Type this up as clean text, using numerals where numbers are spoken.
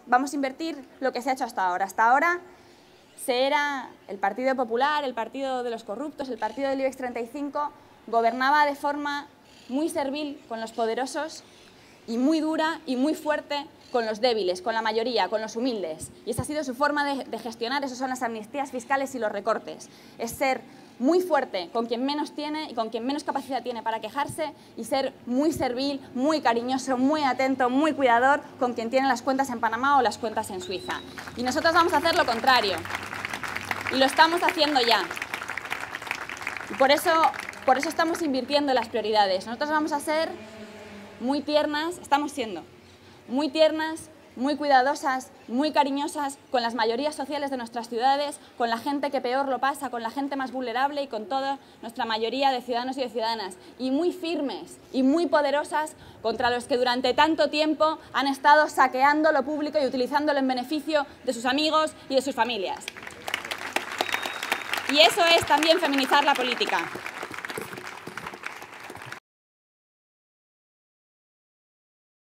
Vamos a invertir lo que se ha hecho hasta ahora. Hasta ahora era el Partido Popular, el partido de los corruptos, el partido del IBEX 35, gobernaba de forma muy servil con los poderosos y muy dura y muy fuerte con los débiles, con la mayoría, con los humildes. Y esa ha sido su forma de gestionar, eso son las amnistías fiscales y los recortes. Es ser muy fuerte con quien menos tiene y con quien menos capacidad tiene para quejarse, y ser muy servil, muy cariñoso, muy atento, muy cuidador con quien tiene las cuentas en Panamá o las cuentas en Suiza. Y nosotros vamos a hacer lo contrario. Y lo estamos haciendo ya. Y por eso estamos invirtiendo en las prioridades. Nosotros vamos a ser muy tiernas, estamos siendo muy tiernas, muy cuidadosas, muy cariñosas con las mayorías sociales de nuestras ciudades, con la gente que peor lo pasa, con la gente más vulnerable y con toda nuestra mayoría de ciudadanos y de ciudadanas. Y muy firmes y muy poderosas contra los que durante tanto tiempo han estado saqueando lo público y utilizándolo en beneficio de sus amigos y de sus familias. Y eso es también feminizar la política.